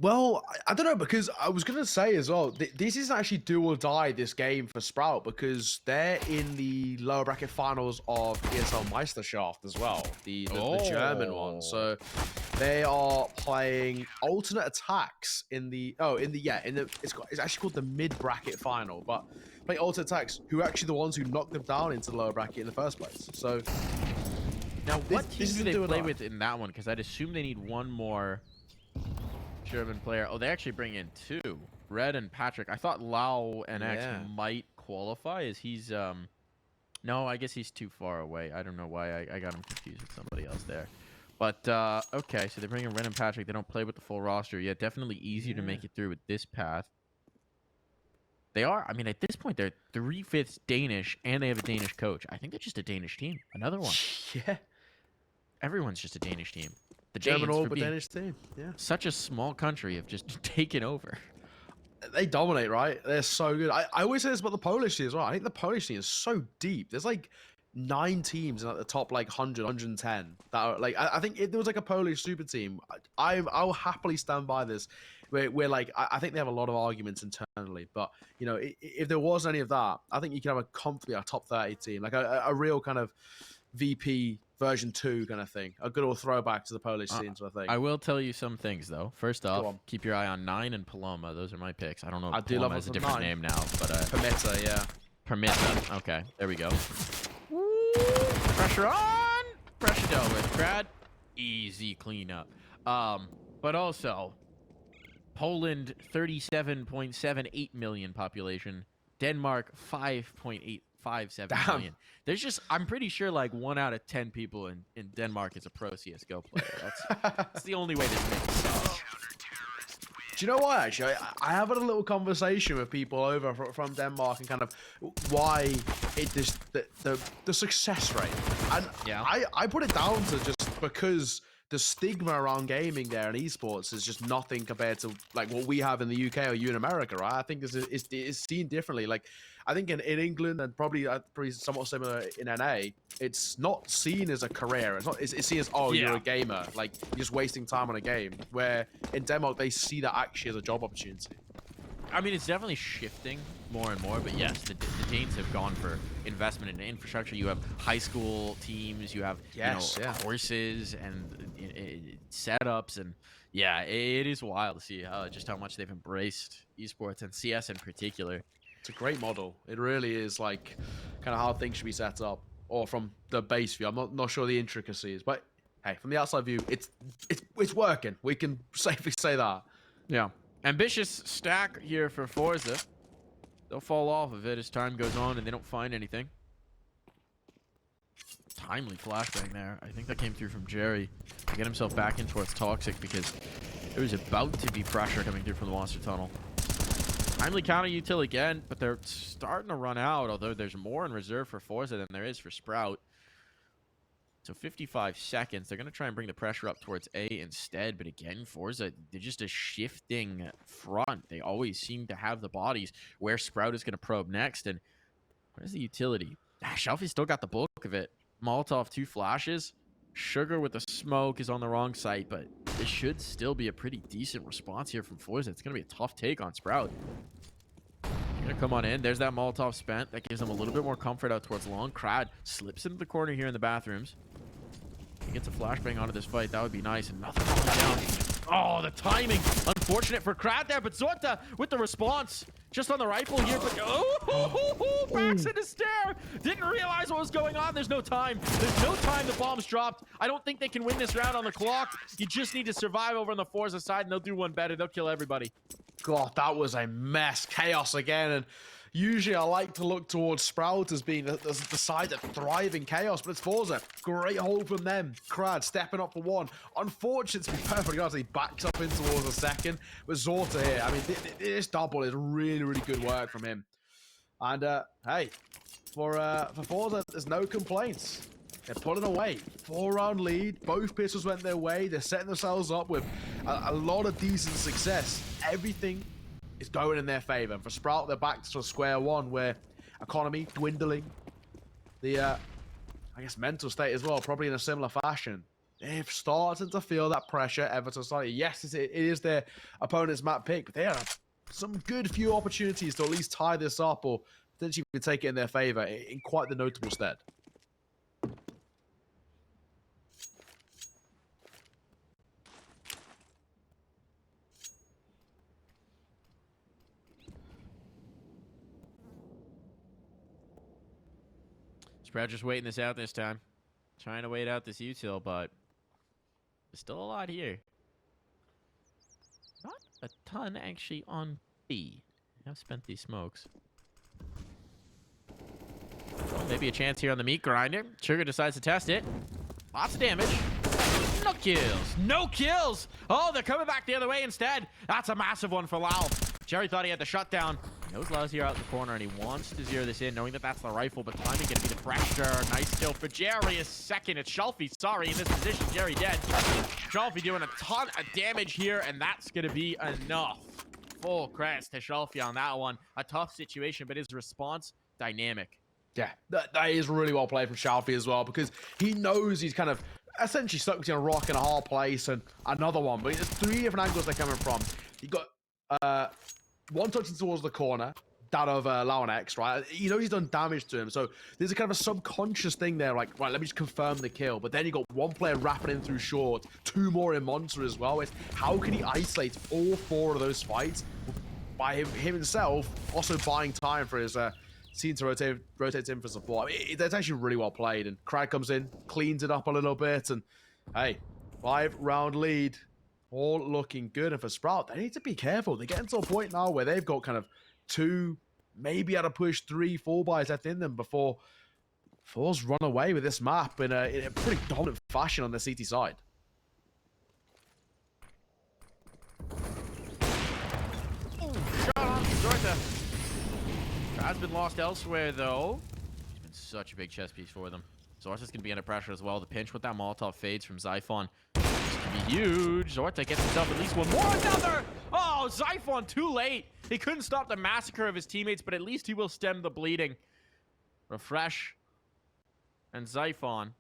Well, I don't know, because I was going to say as well, this is actually do or die, this game for Sprout, because they're in the lower bracket finals of ESL Meisterschaft as well, the German one. So they are playing alternate attacks in the, it's actually called the mid bracket final, but playing alternate attacks, who are actually the ones who knocked them down into the lower bracket in the first place. So now what team do they play with in that one? Because I'd assume they need one more German player. Oh, they actually bring in 2. Red and Patrick. I thought forZe might qualify, as he's no, I guess he's too far away. I don't know why I got him confused with somebody else there. But okay, so they bring in Red and Patrick. They don't play with the full roster yet. Definitely easier to make it through with this path. They are, I mean, at this point, they're 3/5 Danish, and they have a Danish coach. I think they're just a Danish team. Another one. Yeah. Everyone's just a Danish team. The German Danes, all but Danish team. Yeah. Such a small country, have just taken over. They dominate, right? They're so good. I always say this about the Polish team as well. I think the Polish team is so deep. There's like 9 teams in like the top like 100, 110 that are like, I think if there was like a Polish super team, I'll happily stand by this. We're like, I think they have a lot of arguments internally, but you know, if there was any of that, I think you could have a comfortably a top 30 team, like a real kind of VP version 2 kind of thing. A good old throwback to the Polish scenes, I think. I will tell you some things, though. First off, keep your eye on 9 and Paloma. Those are my picks. I don't know if Paloma has a different name now, but Permitta, yeah. Permitta. Okay, there we go. Woo! Pressure on! Pressure dealt with. Crad, easy cleanup. But also, Poland, 37.78 million population. Denmark, 5.857 million. There's just, I'm pretty sure like 1 out of 10 people in Denmark is a pro CSGO player. That's the only way this makes sense. Do you know why, actually? I have had a little conversation with people over from Denmark and kind of why the success rate. And yeah. I put it down to just because the stigma around gaming there and esports is just nothing compared to like what we have in the UK or you in America, right? I think it's seen differently. Like, I think in England and probably somewhat similar in NA, it's not seen as a career. It's seen as, oh, you're a gamer, like you're just wasting time on a game. Where in Denmark they see that actually as a job opportunity. I mean, it's definitely shifting more and more, but yes, the Danes have gone for investment in infrastructure. You have high school teams, you have courses and setups, and yeah, it is wild to see just how much they've embraced esports and CS in particular. It's a great model. It really is, like kind of how things should be set up, or from the base view. I'm not sure the intricacies, but hey, from the outside view, it's working. We can safely say that. Yeah. Ambitious stack here for forZe. They'll fall off of it as time goes on and they don't find anything. Timely flashbang there. I think that came through from Jerry to get himself back in towards Toxic because there was about to be pressure coming through from the monster tunnel. Timely counter util again, but they're starting to run out, although there's more in reserve for forZe than there is for Sprout. So 55 seconds. They're going to try and bring the pressure up towards A instead. But again, forZe, they're just a shifting front. They always seem to have the bodies where Sprout is going to probe next. And where's the utility? Shelfie's still got the bulk of it. Molotov, 2 flashes. Sugar with the smoke is on the wrong site. But it should still be a pretty decent response here from forZe. It's going to be a tough take on Sprout. Gonna come on in. There's that Molotov spent. That gives them a little bit more comfort out towards long. Crad slips into the corner here in the bathrooms. He gets a flashbang onto this fight. That would be nice. And nothing down. Oh, the timing. Unfortunate for Crad there, but Zorta with the response. Just on the rifle here, but oh, backs into stare. Didn't realize what was going on. There's no time. There's no time. The bomb's dropped. I don't think they can win this round on the clock. You just need to survive over on the forZe side, and they'll do one better. They'll kill everybody. God, that was a mess. Chaos again. And usually I like to look towards Sprout as being the side that thrive in chaos, but it's forZe. Great hold from them. Crad stepping up for one. Unfortunate, to be perfectly honest, he backs up in towards the second. But Zorta here, I mean, this double is really, really good work from him. And, hey, for forZe, there's no complaints. They're pulling away. 4-round lead. Both pistols went their way. They're setting themselves up with a lot of decent success. Everything is going in their favor. And for Sprout, they're back to square one, where economy dwindling. The, I guess, mental state as well, probably in a similar fashion. They've started to feel that pressure ever so slightly. Yes, it is their opponent's map pick, but they have some good few opportunities to at least tie this up or potentially take it in their favor in quite the notable stead. Sprout just waiting this out this time. Trying to wait out this util, but there's still a lot here. Not a ton actually on B. I've spent these smokes. Well, maybe a chance here on the meat grinder. Sugar decides to test it. Lots of damage. No kills. No kills. Oh, they're coming back the other way instead. That's a massive one for Lau. Jerry thought he had the shutdown. Knows Lau's here out in the corner, and he wants to zero this in, knowing that that's the rifle, but timing going to be the pressure. Nice kill for Jerry. A second. It's Shelfie. Sorry, in this position, Jerry dead. Shelfie doing a ton of damage here, and that's going to be enough. Full crest to Shelfie on that one. A tough situation, but his response, dynamic. Yeah, that is really well played from Shelfie as well, because he knows he's kind of essentially stuck in a rock in a hard place, and another one. But there's 3 different angles they're coming from. You got one touching towards the corner, that of LauNX, right? You know he's done damage to him, so there's a kind of a subconscious thing there, like, right, let me just confirm the kill. But then you got one player wrapping in through short, 2 more in Monster as well. It's how can he isolate all 4 of those fights by him himself, also buying time for his team to rotate in for support. I mean, that's actually really well played. And Crag comes in, cleans it up a little bit, and hey, 5-round lead. All looking good. And for Sprout, they need to be careful. They're getting to a point now where they've got kind of 2, maybe at a push 3, 4 buys left in them before forZe run away with this map in a pretty dominant fashion on the CT side. Shot on Zorta. Has been lost elsewhere, though. He's been such a big chess piece for them. Zorta's going to be under pressure as well. The pinch with that Molotov fades from Zyphon. Be huge. Zorta gets himself at least one more. Another! Oh, Zyphon too late. He couldn't stop the massacre of his teammates, but at least he will stem the bleeding. refrezh and Zyphon.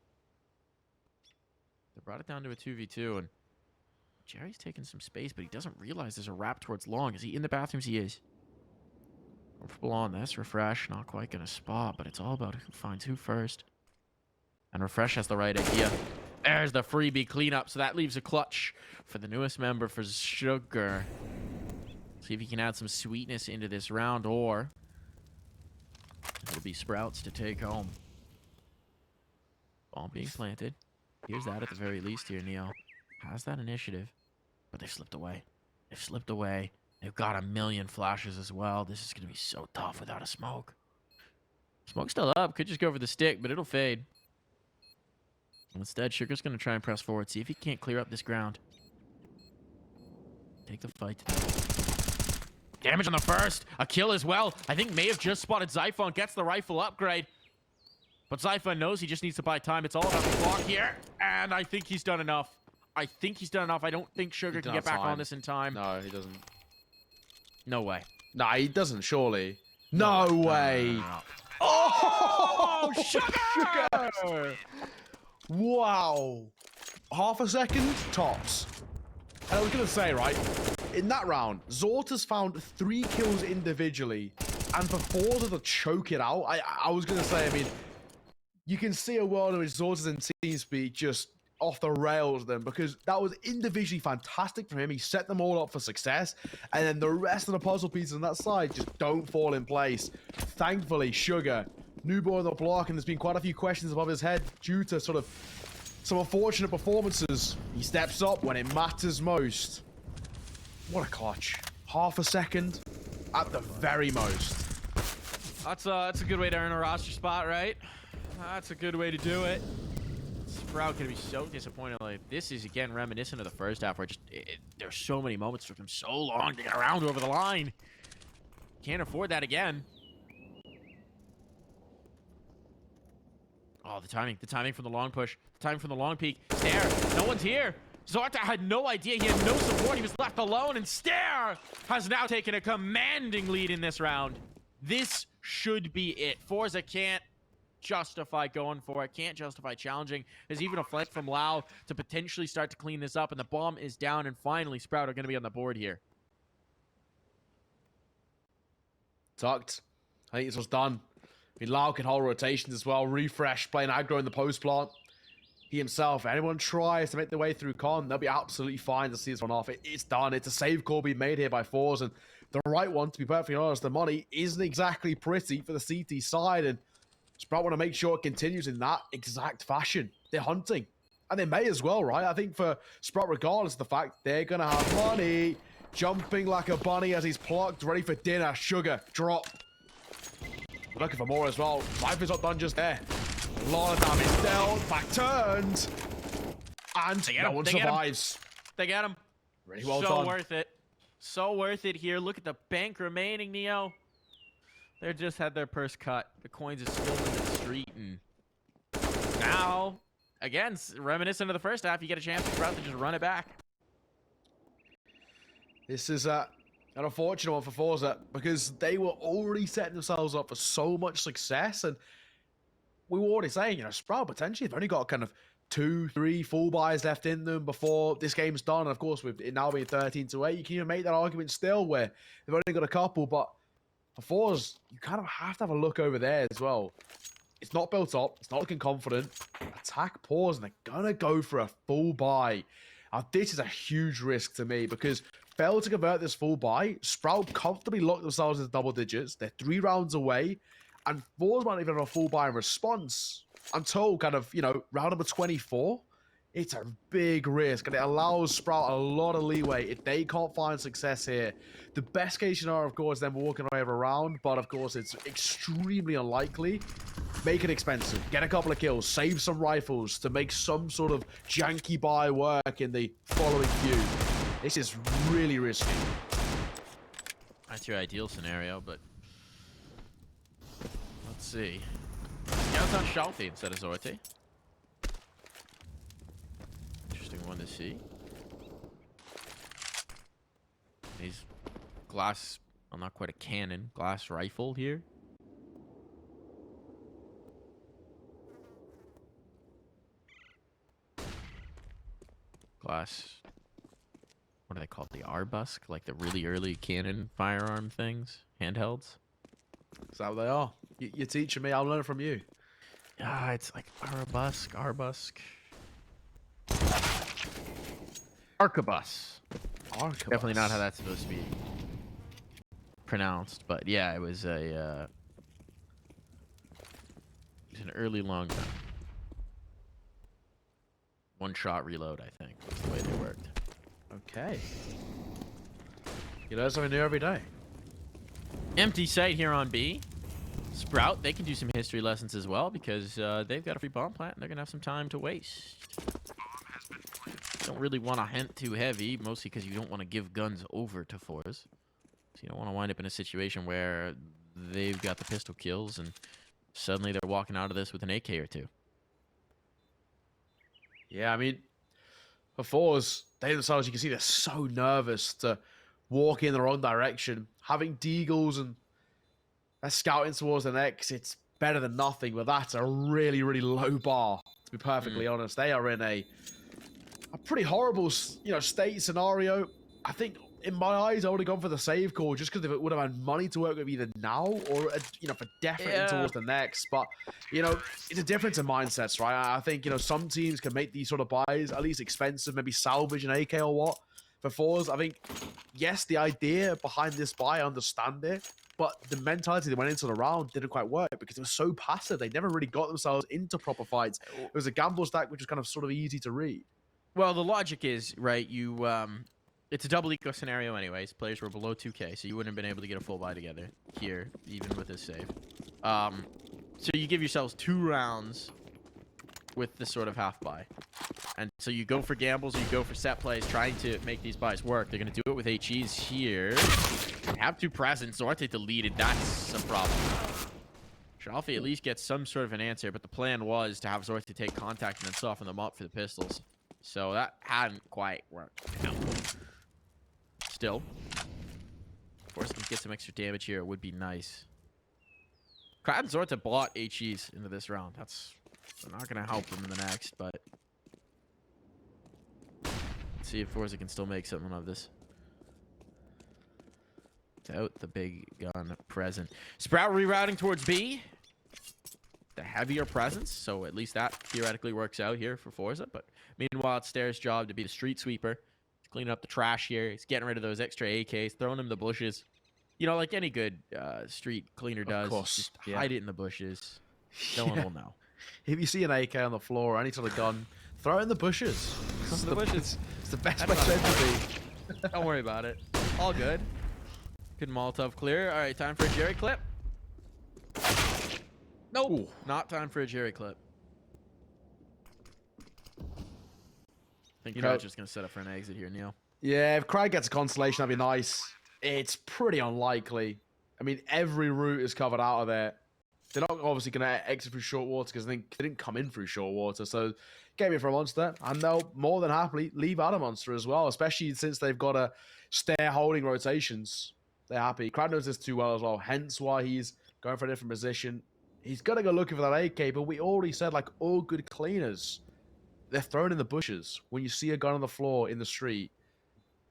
They brought it down to a 2v2, and Jerry's taking some space, but he doesn't realize there's a wrap towards long. Is he in the bathrooms? He is. Comfortable on this. refrezh, not quite going to spot, but it's all about who finds who first. And refrezh has the right idea. There's the freebie cleanup, so that leaves a clutch for the newest member for Sugar. See if he can add some sweetness into this round, or it'll be Sprouts to take home. Bomb being planted. Here's that at the very least here, Neo. Has that initiative, but they've slipped away. They've slipped away. They've got a million flashes as well. This is going to be so tough without a smoke. Smoke's still up. Could just go for the stick, but it'll fade. Instead, Sugar's going to try and press forward. See if he can't clear up this ground. Take the fight to them. Damage on the first. A kill as well. I think may have just spotted Zyphon. Gets the rifle upgrade. But Zyphon knows he just needs to buy time. It's all about the clock here. And I think he's done enough. I don't think Sugar can get back on this in time. No, he doesn't. No way. No, he doesn't, surely. No way. No. Oh, Sugar! Wow. Half a second, tops. And I was going to say, right, in that round, Zorta's found 3 kills individually. And for forZe to choke it out, I was going to say, I mean, you can see a world in which Zorta's and TeamSpeak just off the rails then, because that was individually fantastic for him. He set them all up for success, and then the rest of the puzzle pieces on that side just don't fall in place. Thankfully, Sugar, new boy on the block, and there's been quite a few questions above his head due to sort of some unfortunate performances. He steps up when it matters most. What a clutch. Half a second at the very most. That's a good way to earn a roster spot, right? That's a good way to do it. Sprout gonna be so disappointed. Like, this is again reminiscent of the first half where there's so many moments. It took him so long to get around over the line. Can't afford that again. Oh, the timing from the long push, the timing from the long peek. Stare, no one's here. Zorta had no idea. He had no support. He was left alone, and Stare has now taken a commanding lead in this round. This should be it. forZe can't justify going for it, can't justify challenging. There's even a flank from Lau to potentially start to clean this up, and the bomb is down, and finally Sprout are going to be on the board here. Tucked. I think this was done. I mean, Lau can hold rotations as well. Refresh playing aggro in the post plant. He himself, if anyone tries to make their way through con, they'll be absolutely fine to see this one off. It's done. It's a save call being made here by forZe, and the right one, to be perfectly honest. The money isn't exactly pretty for the CT side, and Sprout want to make sure it continues in that exact fashion. They're hunting, and they may as well, right? I think for Sprout, regardless of the fact they're going to have money, jumping like a bunny as he's plucked, ready for dinner. Sugar, drop. Looking for more as well. Zyphon's not done just there. A lot of damage dealt, back turned, and no one survives. They get him. Really well done. So worth it. So worth it here. Look at the bank remaining, Neo. They just had their purse cut. The coins are still in the street, and now, again, reminiscent of the first half, you get a chance to just run it back. This is an unfortunate one for forZe, because they were already setting themselves up for so much success, and we were already saying, you know, Sprout potentially have only got kind of 2, 3 full buys left in them before this game's done. And of course, with it now being 13-8, you can even make that argument still where they've only got a couple, but for forZe, you kind of have to have a look over there as well. It's not built up. It's not looking confident. Attack pause, and they're going to go for a full buy. Now, this is a huge risk to me, because fail to convert this full buy, Sprout comfortably lock themselves into double digits. They're 3 rounds away, and forZe might even have a full buy in response until kind of, you know, round number 24. It's a big risk, and it allows Sprout a lot of leeway if they can't find success here. The best case scenario, of course, them walking away with a round, but of course, it's extremely unlikely. Make it expensive. Get a couple of kills. Save some rifles to make some sort of janky buy work in the following few. This is really risky. That's your ideal scenario, but let's see. Scouts on Shelty instead of Zorti. One to see. He's glass, well, not quite a cannon, glass rifle here. Glass, what are they called? The Arbusk, like the really early cannon firearm things, handhelds. Is that what they are? You're teaching me, I'll learn from you. Ah, it's like Arbusk. Arquebus. Definitely not how that's supposed to be pronounced, but yeah, it was an early long gun. one-shot reload, I think, was the way they worked. Okay. You learn something new every day. Empty site here on B. Sprout, they can do some history lessons as well because they've got a free bomb plant and they're going to have some time to waste. Don't really want to hunt too heavy, mostly because you don't want to give guns over to forZe. So you don't want to wind up in a situation where they've got the pistol kills and suddenly they're walking out of this with an AK or two. Yeah, I mean, for forZe, they themselves, you can see they're so nervous to walk in the wrong direction. Having deagles and they're scouting towards the next, it's better than nothing, but that's a really, really low bar, to be perfectly honest. They are in a pretty horrible, state scenario. I think, in my eyes, I would have gone for the save call just because it would have had money to work with either now or, for definitely towards the next. But, it's a difference in mindsets, right? I think, some teams can make these sort of buys at least expensive, maybe salvage an AK or what. For forZe, I think, yes, the idea behind this buy, I understand it. But the mentality they went into the round didn't quite work because it was so passive. They never really got themselves into proper fights. It was a gamble stack, which was kind of sort of easy to read. Well, the logic is, right, it's a double eco scenario anyways. Players were below 2K, so you wouldn't have been able to get a full buy together here, even with this save. So you give yourselves 2 rounds with this sort of half buy. And so you go for gambles, you go for set plays, trying to make these buys work. They're going to do it with HEs here. They have 2 presents, so I take the lead, and that's a problem. Shalfie at least gets some sort of an answer, but the plan was to have Zorth to take contact and then soften them up for the pistols. So that hadn't quite worked out. Still, of course, if we get some extra damage here, it would be nice. Crab and Zorth have bought HEs into this round. That's not going to help them in the next, but let's see if forZe can still make something of this. Without the big gun present. Sprout rerouting towards B. The heavier presence, so at least that theoretically works out here for forZe. But meanwhile, it's Stair's job to be the street sweeper. He's cleaning up the trash here. He's getting rid of those extra AKs, throwing them in the bushes. Like any good street cleaner does. Of course. Just hide it in the bushes. No one will know. If you see an AK on the floor or any sort of gun, throw it in the bushes. It's the bushes. It's the best place to be. Don't worry about it. All good. Good Molotov clear. All right, time for a Jerry clip. Nope. Ooh. Not time for a Jerry clip. I think Crouch is going to set up for an exit here, Neil. Yeah, if Craig gets a constellation, that'd be nice. It's pretty unlikely. I mean, every route is covered out of there. They're not obviously going to exit through short water because they didn't come in through short water. So, game it for a monster. And they'll more than happily leave out a monster as well, especially since they've got a stair holding rotations. They're happy. Crowd knows this too well as well, hence why he's going for a different position. He's got to go looking for that AK, but we already said, like all good cleaners, they're thrown in the bushes. When you see a gun on the floor in the street,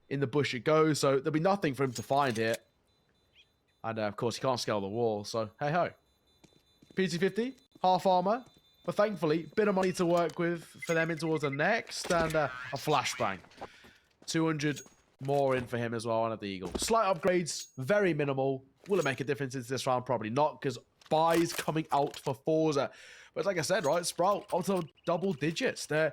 in the bush it goes, so there'll be nothing for him to find here. And, of course, he can't scale the wall, so hey-ho. PT-50, half armor, but thankfully, bit of money to work with for them in towards the next, and a flashbang. 200 more in for him as well, and at the Eagle. Slight upgrades, very minimal. Will it make a difference into this round? Probably not, because buys coming out for forZe. But like I said, right, Sprout up to double digits. They're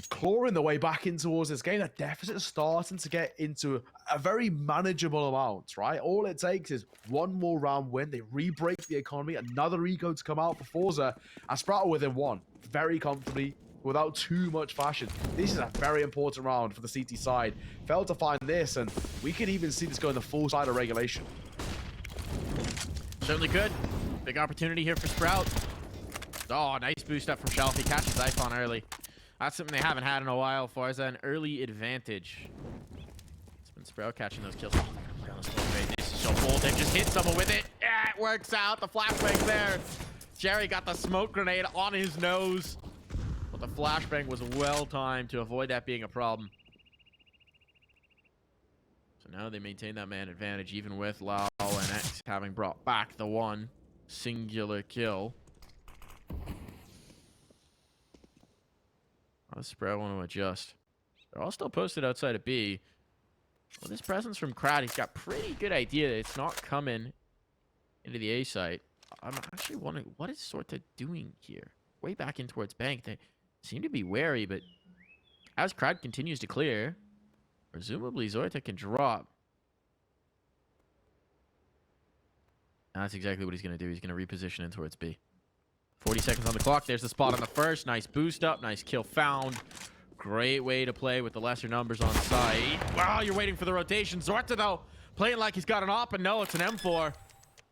clawing their way back in towards this game. That deficit is starting to get into a very manageable amount, right? All it takes is one more round win. They re-break the economy, another eco to come out for forZe, and Sprout are within 1 very comfortably without too much fashion. This is a very important round for the CT side. Failed to find this, and we could even see this going the full side of regulation. Certainly could. Big opportunity here for Sprout. Oh, nice boost up from Shalfie. Catches Zyphon early. That's something they haven't had in a while. forZe an early advantage. It's been Sprout catching those kills. This is so bold. They just hit someone with it. Yeah, it works out. The flashbang there. Jerry got the smoke grenade on his nose. But the flashbang was well timed to avoid that being a problem. So now they maintain that man advantage, even with forZe having brought back the 1 singular kill. Oh, Sprout want to adjust. They're all still posted outside of B. Well, this presence from Crowd, he's got pretty good idea that it's not coming into the A site. I'm actually wondering, what is Sorta doing here? Way back in towards Bank. They seem to be wary, but As Crad continues to clear, presumably Zorta can drop. And that's exactly what he's going to do. He's going to reposition in towards B. 40 seconds on the clock. There's the spot on the first. Nice boost up. Nice kill found. Great way to play with the lesser numbers on site. Wow, you're waiting for the rotation. Zorta, though, playing like he's got an op, and no, it's an M4.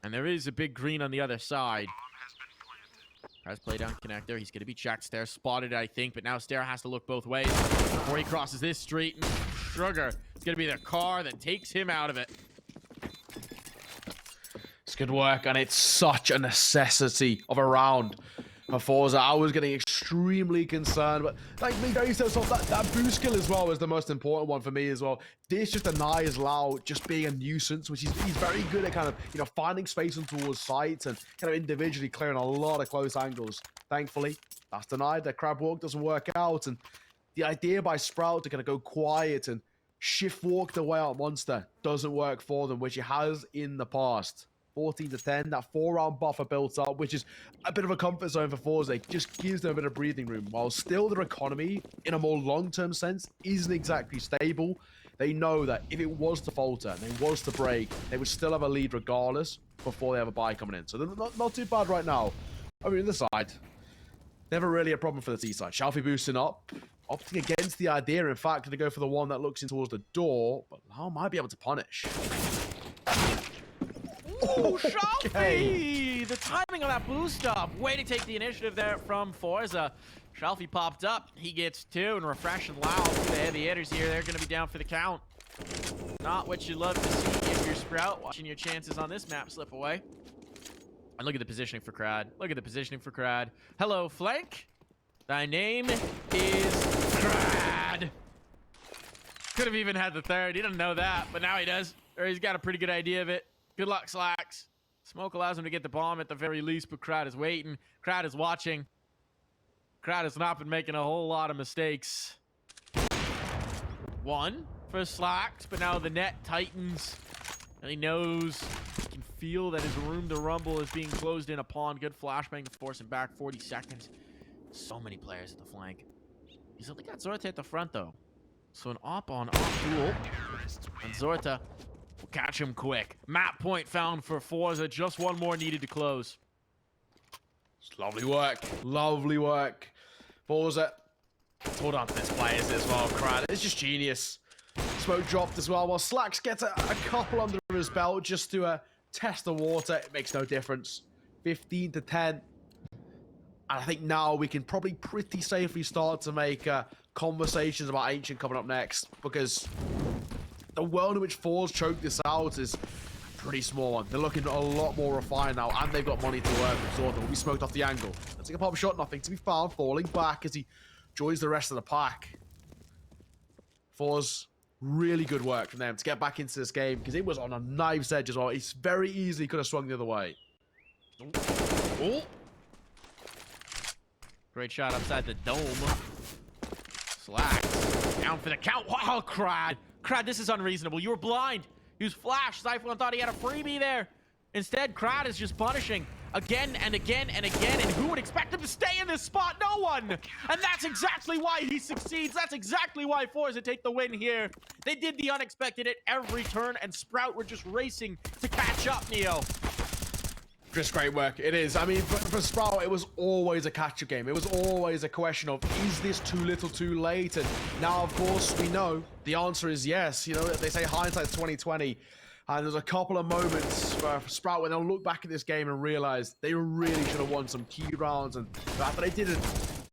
And there is a big green on the other side. Has play down connector. He's going to be checked. Stair spotted, I think, but now Stair has to look both ways before he crosses this street. And Sugar is going to be the car that takes him out of it. It's good work, and it's such a necessity of a round for forZe. I was getting extremely concerned, but like me, that boost skill as well is the most important one for me as well. This just denies Lau just being a nuisance, which he's very good at kind of, you know, finding space on towards sites and kind of individually clearing a lot of close angles. Thankfully, that's denied. The crab walk doesn't work out, and the idea by Sprout to kind of go quiet and shift walk the way out monster doesn't work for them, which it has in the past. 14-10, that 4-round buffer built up, which is a bit of a comfort zone for forZe, just gives them a bit of breathing room, while still their economy, in a more long-term sense, isn't exactly stable. They know that if it was to falter, and it was to break, they would still have a lead regardless before they have a buy coming in. So they're not too bad right now. I mean, the side, never really a problem for the T side. Shalfie boosting up, opting against the idea, in fact, to go for the one that looks in towards the door, but Lau might be able to punish. Ooh, Shalfie! The timing of that boost up. Way to take the initiative there from forZe. Shalfie popped up. He gets 2, and refrezh and Lau, the heavy hitters here, they're going to be down for the count. Not what you love to see if you're Sprout, watching your chances on this map slip away. And look at the positioning for Crad. Look at the positioning for Crad. Hello, flank. Thy name is Crad. Could have even had the third. He didn't know that, but now he does. Or he's got a pretty good idea of it. Good luck, Slacks. Smoke allows him to get the bomb at the very least, but Crad is waiting. Crad is watching. Crad has not been making a whole lot of mistakes. 1 for Slacks, but now the net tightens. And he knows, he can feel that his room to rumble is being closed in upon. Good flashbang to force him back. 40 seconds. So many players at the flank. He's only got Zorta at the front, though. So an op-on-off duel. And Zorta will catch him quick. Map point found for forZe. Just one more needed to close. It's lovely work. Lovely work. forZe. Hold on to this players as well. Crad. It's just genius. Smoke dropped as well. While Slacks gets a couple under his belt just to test the water. It makes no difference. 15-10. And I think now we can probably pretty safely start to make conversations about Ancient coming up next, because the world in which forZe choked this out is a pretty small one. They're looking a lot more refined now, and they've got money to work with. Zorta will be smoked off the angle. Let's take a pop shot, nothing to be found, falling back as he joins the rest of the pack. forZe, really good work from them to get back into this game, because it was on a knife's edge as well. It's very easily could have swung the other way. Oh. Great shot upside the dome. Slacks down for the count. Wow, Crad. Crad, this is unreasonable. You were blind. He was flashed. Zyphon thought he had a freebie there. Instead, Crad is just punishing again and again and again. And who would expect him to stay in this spot? No one. And that's exactly why he succeeds. That's exactly why forZe take the win here. They did the unexpected at every turn, and Sprout were just racing to catch up, Neo. Just great work. It is. I mean, for Sprout, it was always a catch-up game. It was always a question of, is this too little too late? And now, of course, we know the answer is yes. You know, they say hindsight's 20/20. And there's a couple of moments for Sprout when they'll look back at this game and realize they really should have won some key rounds. And the fact that they didn't